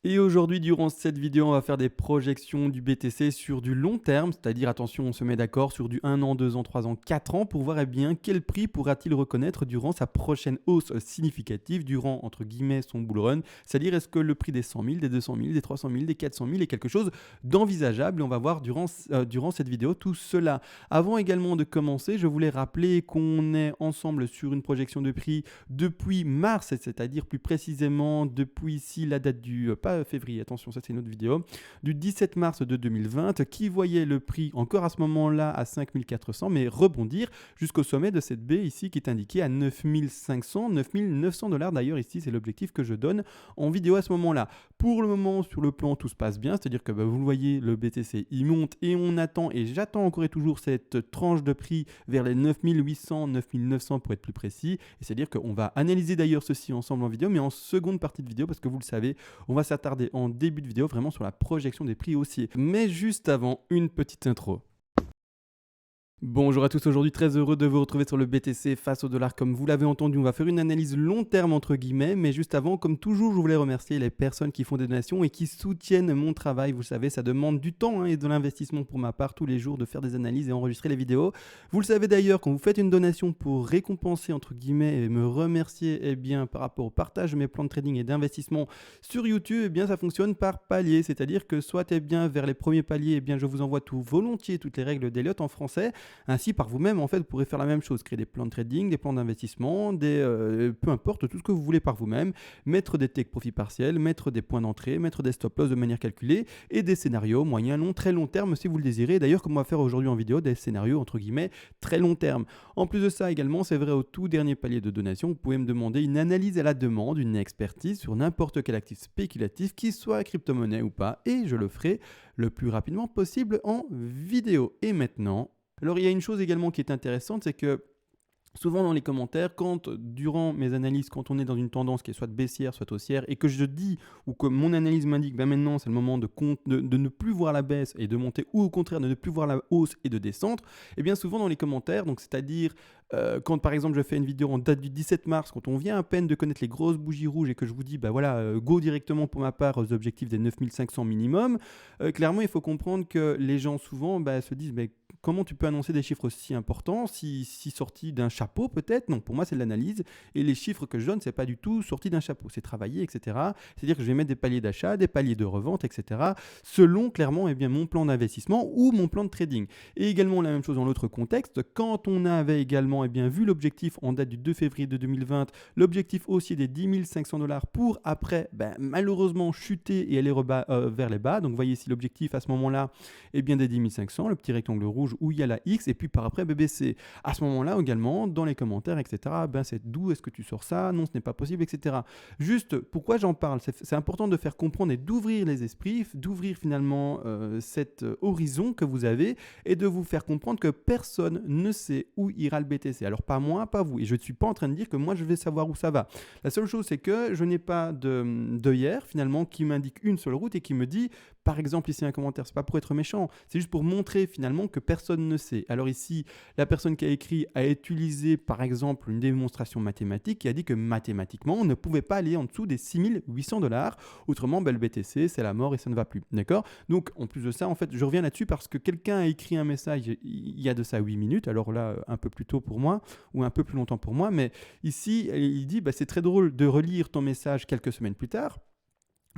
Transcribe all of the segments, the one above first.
Et aujourd'hui, durant cette vidéo, on va faire des projections du BTC sur du long terme, c'est-à-dire, attention, on se met d'accord sur du 1 an, 2 ans, 3 ans, 4 ans, pour voir bien quel prix pourra-t-il reconnaître durant sa prochaine hausse significative, durant, entre guillemets, son bull run, c'est-à-dire est-ce que le prix des 100 000, des 200 000, des 300 000, des 400 000 est quelque chose d'envisageable. Et on va voir durant cette vidéo tout cela. Avant également de commencer, je voulais rappeler qu'on est ensemble sur une projection de prix depuis mars, c'est-à-dire plus précisément depuis ici la date du pas février, attention, ça c'est une autre vidéo, du 17 mars de 2020, qui voyait le prix encore à ce moment-là à 5400, mais rebondir jusqu'au sommet de cette baie ici qui est indiquée à 9500, 9900 dollars. D'ailleurs, ici, c'est l'objectif que je donne en vidéo à ce moment-là. Pour le moment, sur le plan, tout se passe bien, c'est-à-dire que vous le voyez, le BTC, il monte et on attend, et j'attends encore et toujours cette tranche de prix vers les 9800, 9900 pour être plus précis. Et c'est-à-dire qu'on va analyser d'ailleurs ceci ensemble en vidéo, mais en seconde partie de vidéo, parce que vous le savez, on va s'attarder en début de vidéo vraiment sur la projection des prix haussiers. Mais juste avant, une petite intro. Bonjour à tous, aujourd'hui très heureux de vous retrouver sur le BTC face au dollar. Comme vous l'avez entendu, on va faire une analyse long terme entre guillemets, mais juste avant, comme toujours, je voulais remercier les personnes qui font des donations et qui soutiennent mon travail. Vous le savez, ça demande du temps et de l'investissement pour ma part tous les jours de faire des analyses et enregistrer les vidéos. Vous le savez d'ailleurs, quand vous faites une donation pour récompenser entre guillemets et me remercier par rapport au partage de mes plans de trading et d'investissement sur YouTube, ça fonctionne par palier, c'est-à-dire que soit vers les premiers paliers, je vous envoie tout volontiers toutes les règles d'Elliott en français. Ainsi, par vous-même, en fait, vous pourrez faire la même chose, créer des plans de trading, des plans d'investissement, peu importe, tout ce que vous voulez par vous-même, mettre des take profit partiels, mettre des points d'entrée, mettre des stop loss de manière calculée et des scénarios moyen, long, très long terme si vous le désirez. D'ailleurs, comme on va faire aujourd'hui en vidéo, des scénarios entre guillemets très long terme. En plus de ça également, c'est vrai au tout dernier palier de donation, vous pouvez me demander une analyse à la demande, une expertise sur n'importe quel actif spéculatif, qu'il soit crypto-monnaie ou pas, et je le ferai le plus rapidement possible en vidéo. Et maintenant, alors il y a une chose également qui est intéressante, c'est que souvent dans les commentaires, durant mes analyses, quand on est dans une tendance qui est soit baissière, soit haussière, et que je dis, ou que mon analyse m'indique, maintenant c'est le moment de ne plus voir la baisse et de monter, ou au contraire de ne plus voir la hausse et de descendre, et bien souvent dans les commentaires, donc c'est-à-dire quand par exemple je fais une vidéo en date du 17 mars, quand on vient à peine de connaître les grosses bougies rouges et que je vous dis, go directement pour ma part aux objectifs des 9500 minimum, clairement il faut comprendre que les gens souvent se disent, comment tu peux annoncer des chiffres si importants, si sortis d'un chapeau peut-être? Non, pour moi c'est de l'analyse, et les chiffres que je donne, c'est pas du tout sorti d'un chapeau, c'est travaillé, etc. C'est-à-dire que je vais mettre des paliers d'achat, des paliers de revente, etc. selon clairement mon plan d'investissement ou mon plan de trading. Et également la même chose dans l'autre contexte, quand on avait également vu l'objectif en date du 2 février de 2020, l'objectif haussier des 10 500 dollars pour après malheureusement chuter et aller vers les bas. Donc vous voyez ici l'objectif à ce moment-là des 10 500, le petit rectangle rouge où il y a la X, et puis par après BBC. À ce moment-là également, dans les commentaires, etc., c'est d'où est-ce que tu sors ça? Non, ce n'est pas possible, etc. Juste, pourquoi j'en parle? C'est important de faire comprendre et d'ouvrir les esprits, d'ouvrir finalement cet horizon que vous avez, et de vous faire comprendre que personne ne sait où ira le BTC. Alors pas moi, pas vous. Et je ne suis pas en train de dire que moi je vais savoir où ça va. La seule chose, c'est que je n'ai pas d'œillère finalement qui m'indique une seule route et qui me dit, par exemple ici un commentaire, c'est pas pour être méchant, c'est juste pour montrer finalement que personne ne sait. Alors ici, la personne qui a écrit a utilisé par exemple une démonstration mathématique qui a dit que mathématiquement, on ne pouvait pas aller en dessous des 6800 dollars. Autrement, le BTC, c'est la mort et ça ne va plus. D'accord? Donc, en plus de ça, en fait, je reviens là-dessus parce que quelqu'un a écrit un message il y a de ça 8 minutes, alors là, un peu plus tôt pour moi, ou un peu plus longtemps pour moi, mais ici, il dit, c'est très drôle de relire ton message quelques semaines plus tard,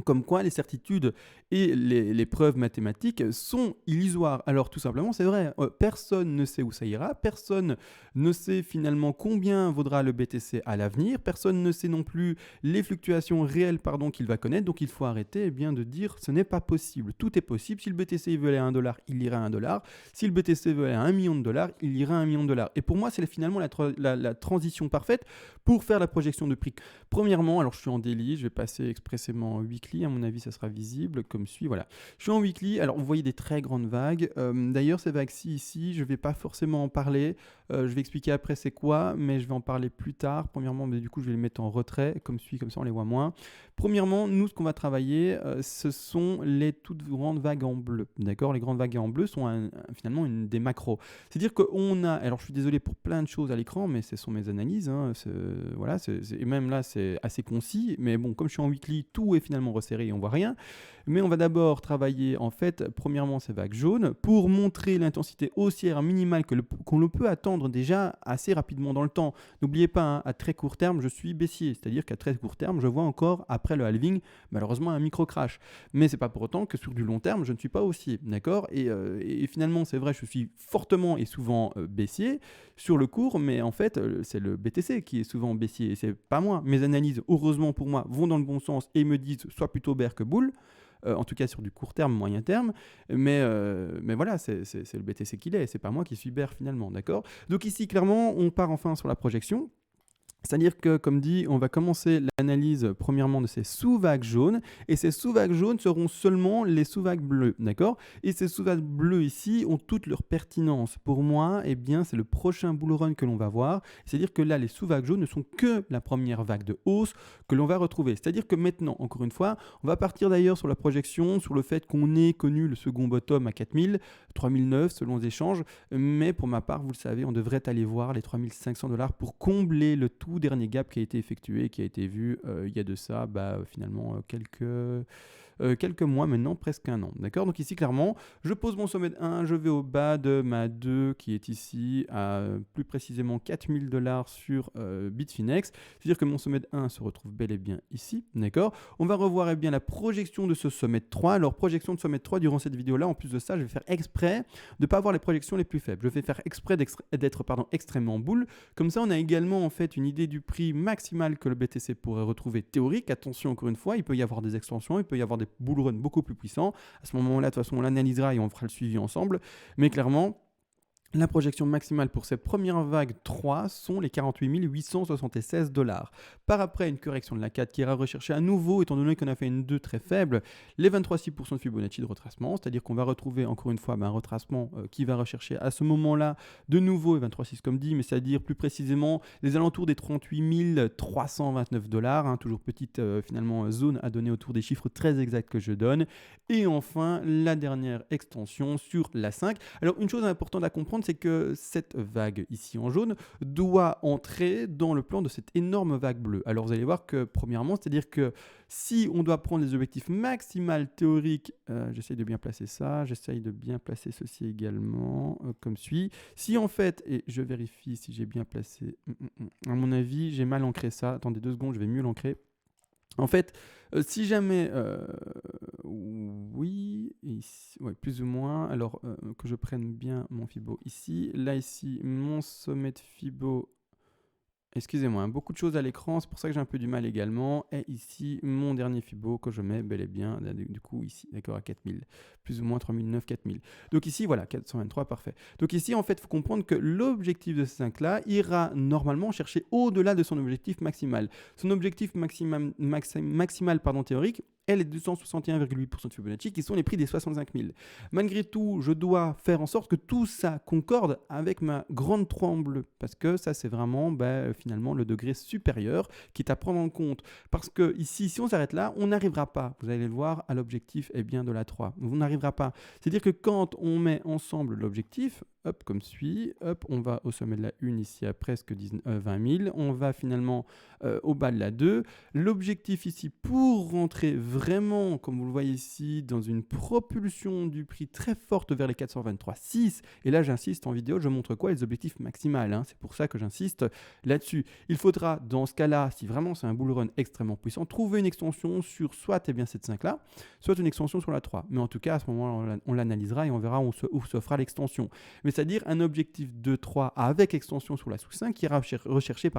comme quoi les certitudes et les preuves mathématiques sont illusoires. Alors tout simplement, c'est vrai, personne ne sait où ça ira, personne ne sait finalement combien vaudra le BTC à l'avenir, personne ne sait non plus les fluctuations réelles qu'il va connaître, donc il faut arrêter de dire ce n'est pas possible. Tout est possible, si le BTC veut aller à 1 dollar, il ira à 1 dollar, si le BTC veut aller à 1 million de dollars, il ira à 1 million de dollars. Et pour moi, c'est finalement la transition parfaite pour faire la projection de prix. Premièrement, alors je suis en daily, je vais passer expressément en weekly, à mon avis ça sera visible comme suit, voilà. Je suis en weekly, alors vous voyez des très grandes vagues, d'ailleurs ces vagues-ci ici, je ne vais pas forcément en parler, je vais expliquer après c'est quoi, mais je vais en parler plus tard. Premièrement, du coup je vais les mettre en retrait, comme suit, comme ça on les voit moins. Premièrement, nous ce qu'on va travailler, ce sont les toutes grandes vagues en bleu, d'accord? Les grandes vagues en bleu sont finalement des macros. C'est-à-dire qu'on a, alors je suis désolé pour plein de choses à l'écran, mais ce sont mes analyses, hein, voilà, et même là c'est assez concis, mais bon, comme je suis en weekly, tout est finalement complètement resserré et on voit rien. Mais on va d'abord travailler en fait, premièrement ces vagues jaunes pour montrer l'intensité haussière minimale qu'on le peut attendre déjà assez rapidement dans le temps. N'oubliez pas, hein, à très court terme, je suis baissier, c'est-à-dire qu'à très court terme, je vois encore après le halving, malheureusement un micro-crash. Mais c'est pas pour autant que sur du long terme, je ne suis pas haussier, d'accord et finalement, c'est vrai, je suis fortement et souvent baissier sur le court, mais en fait, c'est le BTC qui est souvent baissier et c'est pas moi. Mes analyses, heureusement pour moi, vont dans le bon sens et me disent soit plutôt bear que bull. En tout cas sur du court terme, moyen terme, mais voilà, c'est le BTC qu'il est, c'est pas moi qui suis bear finalement, d'accord. Donc ici, clairement, on part enfin sur la projection. C'est-à-dire que, comme dit, on va commencer l'analyse premièrement de ces sous-vagues jaunes, et ces sous-vagues jaunes seront seulement les sous-vagues bleues, d'accord. Et ces sous-vagues bleues ici ont toute leur pertinence. Pour moi, eh bien, c'est le prochain bull run que l'on va voir. C'est-à-dire que là, les sous-vagues jaunes ne sont que la première vague de hausse que l'on va retrouver. C'est-à-dire que maintenant, encore une fois, on va partir d'ailleurs sur la projection, sur le fait qu'on ait connu le second bottom à 4000, 3009 selon les échanges, mais pour ma part, vous le savez, on devrait aller voir les 3500$ pour combler le tout dernier gap qui a été effectué, qui a été vu il y a de ça finalement quelques mois maintenant, presque un an. D'accord. Donc ici, clairement, je pose mon sommet de 1, je vais au bas de ma 2 qui est ici à plus précisément 4000$ sur Bitfinex. C'est-à-dire que mon sommet de 1 se retrouve bel et bien ici. D'accord. On va revoir bien la projection de ce sommet de 3. Alors, projection de sommet de 3 durant cette vidéo-là, en plus de ça, je vais faire exprès de ne pas avoir les projections les plus faibles. Je vais faire exprès d'être extrêmement bull. Comme ça, on a également en fait une idée du prix maximal que le BTC pourrait retrouver théorique. Attention, encore une fois, il peut y avoir des extensions, il peut y avoir des bull run beaucoup plus puissants. À ce moment-là, de toute façon, on l'analysera et on fera le suivi ensemble. Mais clairement, la projection maximale pour cette première vague 3 sont les 48 876$. Par après, une correction de la 4 qui ira rechercher à nouveau, étant donné qu'on a fait une 2 très faible, les 23,6% de Fibonacci de retracement, c'est-à-dire qu'on va retrouver encore une fois un retracement qui va rechercher à ce moment-là de nouveau les 23,6 comme dit, mais c'est-à-dire plus précisément les alentours des 38 329$, hein, toujours petite finalement zone à donner autour des chiffres très exacts que je donne. Et enfin, la dernière extension sur la 5. Alors, une chose importante à comprendre, c'est que cette vague ici en jaune doit entrer dans le plan de cette énorme vague bleue. Alors vous allez voir que premièrement, c'est-à-dire que si on doit prendre les objectifs maximales théoriques, j'essaye de bien placer ça, j'essaye de bien placer ceci également, comme suit. Si en fait, et je vérifie si j'ai bien placé, à mon avis, j'ai mal ancré ça, attendez 2 secondes, je vais mieux l'ancrer. En fait, si jamais, oui, ici, ouais, plus ou moins, alors que je prenne bien mon Fibo ici, là ici, mon sommet de Fibo, excusez-moi, hein, beaucoup de choses à l'écran, c'est pour ça que j'ai un peu du mal également, et ici, mon dernier Fibo que je mets bel et bien, du coup ici, d'accord, à 4000, plus ou moins 3009, 4000. Donc ici, voilà, 423, parfait. Donc ici, en fait, il faut comprendre que l'objectif de ce 5-là ira normalement chercher au-delà de son objectif maximal. Son objectif maximal théorique, elle est 261,8% de Fibonacci, qui sont les prix des 65 000. Malgré tout, je dois faire en sorte que tout ça concorde avec ma grande 3 en bleu, parce que ça, c'est vraiment finalement le degré supérieur qui est à prendre en compte. Parce que ici, si on s'arrête là, on n'arrivera pas, vous allez le voir, à l'objectif de la 3. On n'arrivera pas. C'est-à-dire que quand on met ensemble l'objectif, hop, comme suit, hop, on va au sommet de la 1 ici à presque 20 000, on va finalement au bas de la 2. L'objectif ici pour rentrer vraiment, comme vous le voyez ici, dans une propulsion du prix très forte vers les 423,6, et là j'insiste en vidéo, je montre quoi? Les objectifs maximales, hein, c'est pour ça que j'insiste là-dessus. Il faudra dans ce cas-là, si vraiment c'est un bull run extrêmement puissant, trouver une extension sur soit cette 5-là, soit une extension sur la 3. Mais en tout cas, à ce moment-là, on l'analysera et on verra où se fera l'extension. Mais c'est-à-dire un objectif de 3 avec extension sur la sous-5 qui ira rechercher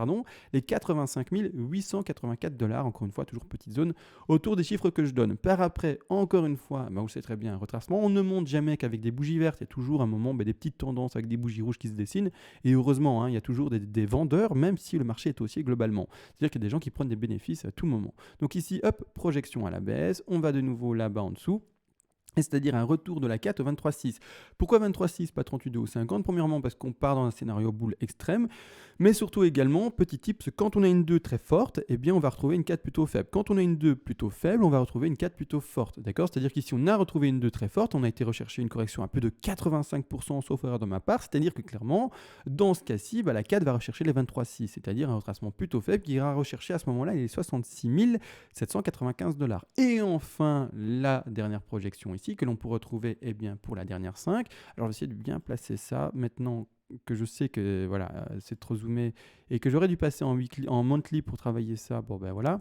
les 85 884$, encore une fois, toujours petite zone, autour des chiffres que je donne. Par après, encore une fois, vous le savez très bien, un retracement, on ne monte jamais qu'avec des bougies vertes, il y a toujours un moment des petites tendances avec des bougies rouges qui se dessinent, et heureusement, il y a toujours des vendeurs, même si le marché est haussier globalement. C'est-à-dire qu'il y a des gens qui prennent des bénéfices à tout moment. Donc ici, hop, projection à la baisse, on va de nouveau là-bas en dessous. et c'est-à-dire un retour de la 4 au 23,6. Pourquoi 23,6, pas 38,2 ou 50? Premièrement, parce qu'on part dans un scénario boule extrême, mais surtout également, petit tips, quand on a une 2 très forte, eh bien on va retrouver une 4 plutôt faible. Quand on a une 2 plutôt faible, on va retrouver une 4 plutôt forte, d'accord? C'est-à-dire qu'ici on a retrouvé une 2 très forte, on a été rechercher une correction à plus de 85%, sauf erreur de ma part, c'est-à-dire que clairement, dans ce cas-ci, la 4 va rechercher les 23,6, c'est-à-dire un retracement plutôt faible qui ira rechercher à ce moment-là les 66 795 $. Et enfin, la dernière projection ici, que l'on peut retrouver pour la dernière 5. Alors, je vais essayer de bien placer ça. Maintenant que je sais que c'est trop zoomé et que j'aurais dû passer en monthly pour travailler ça, voilà.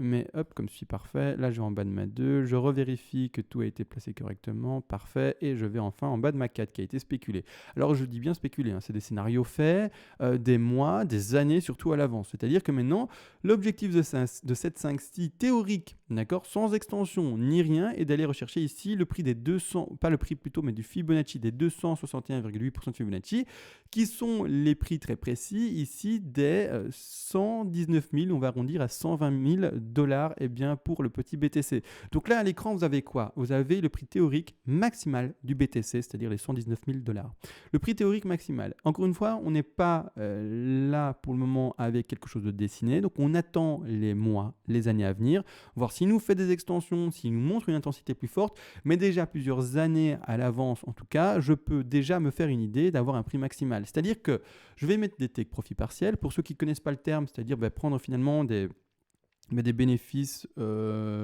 Mais hop, comme ceci, parfait. Là, je vais en bas de ma 2. Je revérifie que tout a été placé correctement. Parfait. Et je vais enfin en bas de ma 4 qui a été spéculée. Alors, je dis bien spéculé. C'est des scénarios faits des mois, des années, surtout à l'avance. C'est-à-dire que maintenant, l'objectif de cette 5-ci théorique, d'accord, sans extension ni rien, est d'aller rechercher ici le prix des 200, pas le prix plutôt, mais du Fibonacci des 261,8% de Fibonacci, qui sont les prix très précis ici des 119 000, on va arrondir à 120 000 $ pour le petit BTC. Donc là à l'écran vous avez quoi? Vous avez le prix théorique maximal du BTC, c'est-à-dire les 119 000 $. Le prix théorique maximal. Encore une fois, on n'est pas là pour le moment avec quelque chose de dessiné, donc on attend les mois, les années à venir, voir s'il nous fait des extensions, s'il nous montre une intensité plus forte, mais déjà plusieurs années à l'avance en tout cas, je peux déjà me faire une idée d'avoir un prix maximal. C'est-à-dire que je vais mettre des take profit partiels. Pour ceux qui ne connaissent pas le terme, c'est-à-dire prendre finalement des bénéfices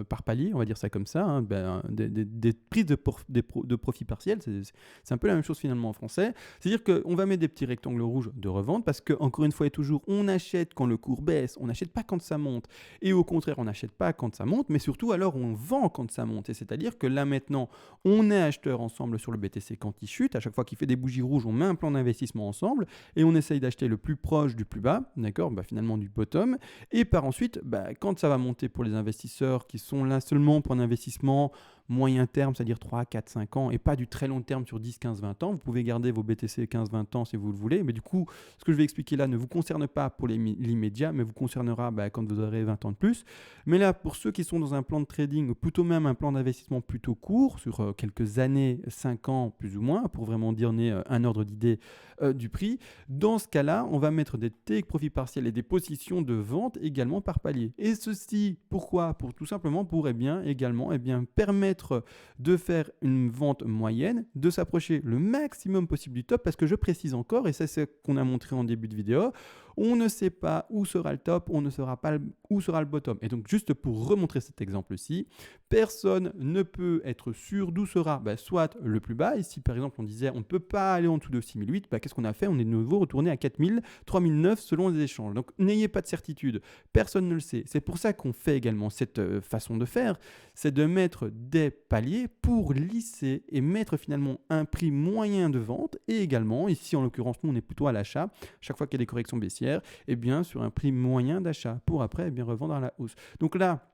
par palier, on va dire ça comme ça, des prises de profit partiel, c'est un peu la même chose finalement en français. C'est-à-dire qu'on va mettre des petits rectangles rouges de revente parce que, encore une fois et toujours, on achète quand le cours baisse, on n'achète pas quand ça monte. Et au contraire, on n'achète pas quand ça monte, mais surtout alors on vend quand ça monte. Et c'est-à-dire que là maintenant, on est acheteur ensemble sur le BTC quand il chute. À chaque fois qu'il fait des bougies rouges, on met un plan d'investissement ensemble et on essaye d'acheter le plus proche du plus bas, d'accord, finalement du bottom. Et par ensuite, quand ça va monter pour les investisseurs qui sont là seulement pour un investissement moyen terme, c'est-à-dire 3, 4, 5 ans, et pas du très long terme sur 10, 15, 20 ans. Vous pouvez garder vos BTC 15, 20 ans si vous le voulez, mais du coup, ce que je vais expliquer là ne vous concerne pas pour l'immédiat, mais vous concernera quand vous aurez 20 ans de plus. Mais là, pour ceux qui sont dans un plan de trading, ou plutôt même un plan d'investissement plutôt court, sur quelques années, 5 ans plus ou moins, pour vraiment donner un ordre d'idée du prix, dans ce cas-là, on va mettre des take profit partiels et des positions de vente également par palier. Et ceci, pourquoi? Pour tout simplement pour également permettre de faire une vente moyenne, de s'approcher le maximum possible du top, parce que je précise encore, et ça c'est ce qu'on a montré en début de vidéo, on ne sait pas où sera le top, on ne saura pas où sera le bottom. Et donc juste pour remontrer cet exemple-ci, personne ne peut être sûr d'où sera soit le plus bas. Ici par exemple on disait on ne peut pas aller en dessous de 6008, qu'est-ce qu'on a fait? On est de nouveau retourné à 4000, 3009 selon les échanges. Donc n'ayez pas de certitude, personne ne le sait. C'est pour ça qu'on fait également cette façon de faire, c'est de mettre des paliers pour lisser et mettre finalement un prix moyen de vente, et également, ici en l'occurrence nous on est plutôt à l'achat, chaque fois qu'il y a des corrections baissières, sur un prix moyen d'achat pour après revendre à la hausse. Donc là,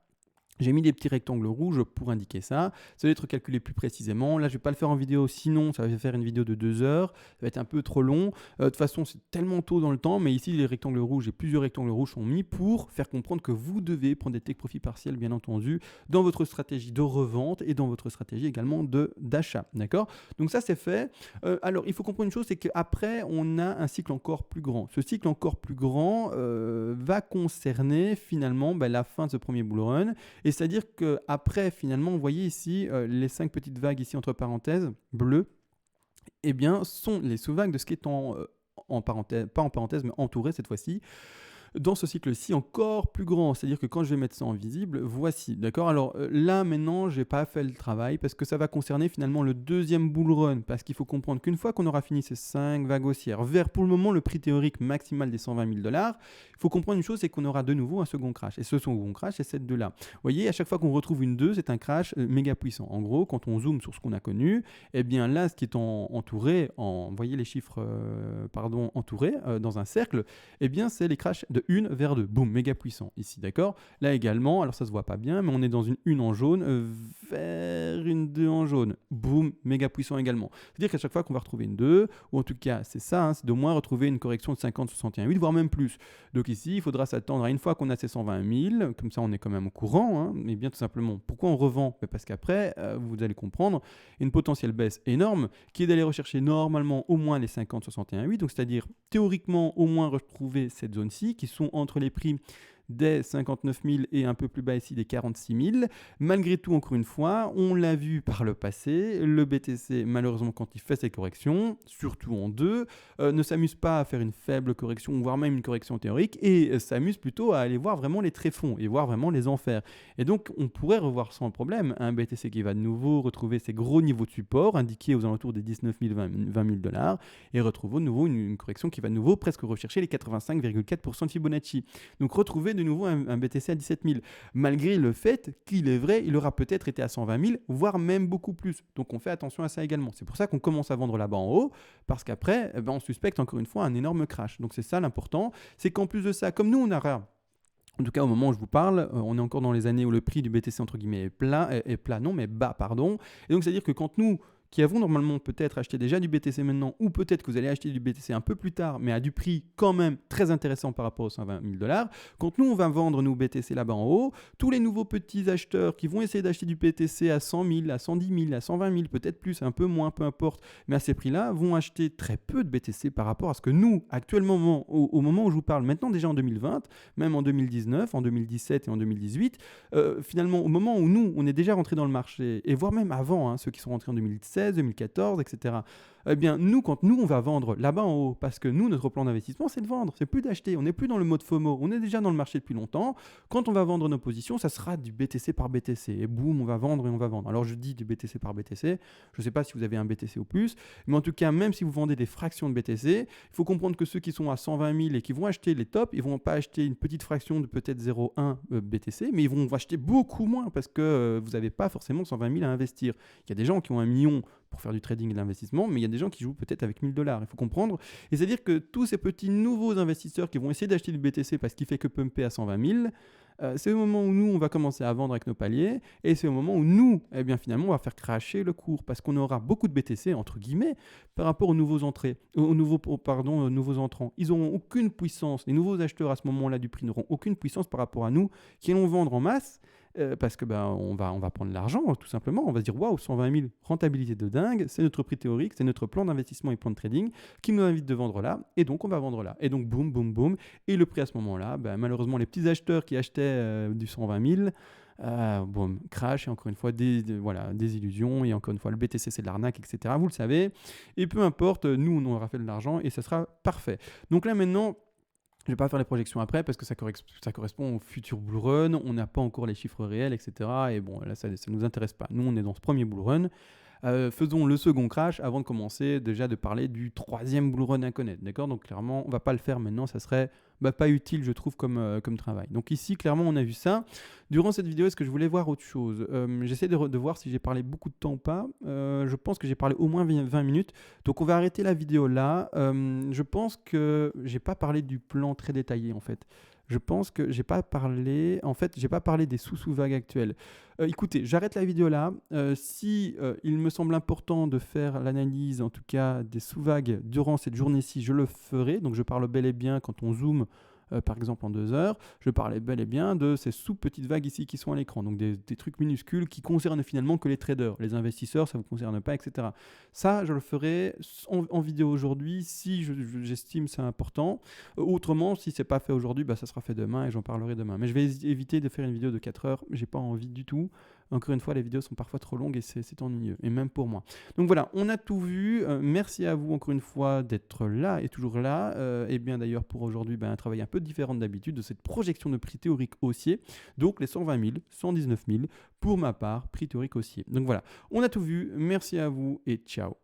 j'ai mis des petits rectangles rouges pour indiquer ça. Ça va être calculé plus précisément. Là, je ne vais pas le faire en vidéo, sinon ça va faire une vidéo de 2 heures. Ça va être un peu trop long. De toute façon, c'est tellement tôt dans le temps, mais ici, les rectangles rouges et plusieurs rectangles rouges sont mis pour faire comprendre que vous devez prendre des take profit partiels, bien entendu, dans votre stratégie de revente et dans votre stratégie également d'achat. D'accord? Donc ça, c'est fait. Alors, il faut comprendre une chose, c'est qu'après, on a un cycle encore plus grand. Ce cycle encore plus grand va concerner finalement la fin de ce premier bull run. Et c'est-à-dire qu'après, finalement, vous voyez ici, les 5 petites vagues ici entre parenthèses, bleues, sont les sous-vagues de ce qui est en parenthèse, pas en parenthèse, mais entouré cette fois-ci, dans ce cycle-ci encore plus grand. C'est-à-dire que quand je vais mettre ça en visible, voici, d'accord? Alors là, maintenant, je n'ai pas fait le travail parce que ça va concerner finalement le deuxième bull run, parce qu'il faut comprendre qu'une fois qu'on aura fini ces 5 vagues haussières, vers pour le moment le prix théorique maximal des 120 000 $, il faut comprendre une chose, c'est qu'on aura de nouveau un second crash. Et ce second crash, c'est cette 2-là. Vous voyez, à chaque fois qu'on retrouve une 2, c'est un crash méga puissant. En gros, quand on zoome sur ce qu'on a connu, là, ce qui est entouré, vous voyez les chiffres entourés dans un cercle, c'est les crashs de 1 vers 2. Boum, méga puissant ici, d'accord? Là également, alors ça se voit pas bien, mais on est dans une en jaune faire une 2 en jaune. Boum, méga puissant également. C'est-à-dire qu'à chaque fois qu'on va retrouver une 2, ou en tout cas, c'est ça, hein, c'est d'au moins retrouver une correction de 50-61,8, voire même plus. Donc ici, il faudra s'attendre à une fois qu'on a ces 120 000, comme ça on est quand même au courant, hein, mais bien tout simplement, pourquoi on revend? Parce qu'après, vous allez comprendre, une potentielle baisse énorme qui est d'aller rechercher normalement au moins les 50-61,8, donc c'est-à-dire théoriquement au moins retrouver cette zone-ci qui sont entre les prix des 59 000 et un peu plus bas ici des 46 000. Malgré tout, encore une fois, on l'a vu par le passé, le BTC, malheureusement, quand il fait ses corrections, surtout en deux, ne s'amuse pas à faire une faible correction, voire même une correction théorique, et s'amuse plutôt à aller voir vraiment les tréfonds et voir vraiment les enfers. Et donc, on pourrait revoir sans problème un BTC qui va de nouveau retrouver ses gros niveaux de support, indiqués aux alentours des 19 000, 20 000 $, et retrouver de nouveau une correction qui va de nouveau presque rechercher les 85,4% de Fibonacci. Donc, retrouver de nouveau un BTC à 17 000, malgré le fait qu'il est vrai, il aura peut-être été à 120 000, voire même beaucoup plus. Donc on fait attention à ça également. C'est pour ça qu'on commence à vendre là-bas en haut, parce qu'après, on suspecte encore une fois un énorme crash. Donc c'est ça l'important, c'est qu'en plus de ça, comme nous on a en tout cas, au moment où je vous parle, on est encore dans les années où le prix du BTC entre guillemets est bas, pardon. Et donc c'est-à-dire que quand nous qui avons normalement peut-être acheté déjà du BTC maintenant, ou peut-être que vous allez acheter du BTC un peu plus tard, mais à du prix quand même très intéressant par rapport aux 120 000 $, quand nous on va vendre nos BTC là-bas en haut, tous les nouveaux petits acheteurs qui vont essayer d'acheter du BTC à 100 000, à 110 000, à 120 000, peut-être plus, un peu moins, peu importe, mais à ces prix-là, vont acheter très peu de BTC par rapport à ce que nous, actuellement, au moment où je vous parle, maintenant déjà en 2020, même en 2019, en 2017 et en 2018, finalement, au moment où nous, on est déjà rentré dans le marché, et voire même avant, hein, ceux qui sont rentrés en 2017, 2014, etc. Eh bien, quand nous, on va vendre là-bas en haut, parce que nous, notre plan d'investissement, c'est de vendre, c'est plus d'acheter. On n'est plus dans le mode FOMO, on est déjà dans le marché depuis longtemps. Quand on va vendre nos positions, ça sera du BTC par BTC. Et boum, on va vendre et on va vendre. Alors, je dis du BTC par BTC. Je ne sais pas si vous avez un BTC ou plus, mais en tout cas, même si vous vendez des fractions de BTC, il faut comprendre que ceux qui sont à 120 000 et qui vont acheter les tops, ils ne vont pas acheter une petite fraction de peut-être 0,1 BTC, mais ils vont acheter beaucoup moins parce que vous n'avez pas forcément 120 000 à investir. Il y a des gens qui ont 1 million pour faire du trading et de l'investissement, mais il y a des gens qui jouent peut-être avec 1 000 $. Il faut comprendre. Et c'est-à-dire que tous ces petits nouveaux investisseurs qui vont essayer d'acheter du BTC parce qu'il fait que pumper à 120 000, c'est au moment où nous, on va commencer à vendre avec nos paliers, et c'est au moment où nous, eh bien, finalement, on va faire crasher le cours, parce qu'on aura beaucoup de BTC, entre guillemets, par rapport aux nouveaux nouveaux entrants. Ils n'auront aucune puissance. Les nouveaux acheteurs, à ce moment-là du prix, n'auront aucune puissance par rapport à nous, qui allons vendre en masse, parce que on va prendre l'argent, tout simplement. On va se dire, waouh, 120 000, rentabilité de dingue, c'est notre prix théorique, c'est notre plan d'investissement et plan de trading qui nous invite de vendre là, et donc on va vendre là. Et donc boum, boum, boum. Et le prix à ce moment-là, malheureusement, les petits acheteurs qui achetaient du 120 000, boum, crash, et encore une fois, des illusions, et encore une fois, le BTC c'est de l'arnaque, etc. Vous le savez. Et peu importe, nous, on aura fait de l'argent, et ça sera parfait. Donc là, maintenant, je ne vais pas faire les projections après parce que ça correspond au futur bull run. On n'a pas encore les chiffres réels, etc. Et bon, là, ça ne nous intéresse pas. Nous, on est dans ce premier bull run. Faisons le second crash avant de commencer déjà de parler du troisième bull run à connaître. D'accord? Donc clairement, on ne va pas le faire maintenant. Ça serait pas utile, je trouve, comme travail. Donc ici, clairement, on a vu ça. Durant cette vidéo, est-ce que je voulais voir autre chose? J'essaie de voir si j'ai parlé beaucoup de temps ou pas. Je pense que j'ai parlé au moins 20 minutes. Donc on va arrêter la vidéo là. Je pense que j'ai pas parlé du plan très détaillé en fait. Je pense que j'ai pas parlé des sous-vagues actuelles. Écoutez, j'arrête la vidéo là. Si il me semble important de faire l'analyse, en tout cas des sous-vagues durant cette journée-ci, je le ferai. Donc je parle bel et bien quand on zoome. Par exemple en 2 heures, je parlais bel et bien de ces sous-petites vagues ici qui sont à l'écran, donc des trucs minuscules qui concernent finalement que les traders, les investisseurs, ça ne vous concerne pas, etc. Ça, je le ferai en vidéo aujourd'hui si j'estime c'est important. Autrement, si c'est pas fait aujourd'hui, ça sera fait demain et j'en parlerai demain. Mais je vais éviter de faire une vidéo de 4 heures, j'ai pas envie du tout. Encore une fois, les vidéos sont parfois trop longues et c'est ennuyeux, et même pour moi. Donc voilà, on a tout vu. Merci à vous encore une fois d'être là et toujours là. Et bien d'ailleurs pour aujourd'hui, un travail un peu différent d'habitude de cette projection de prix théorique haussier. Donc les 120 000, 119 000 pour ma part, prix théorique haussier. Donc voilà, on a tout vu. Merci à vous et ciao.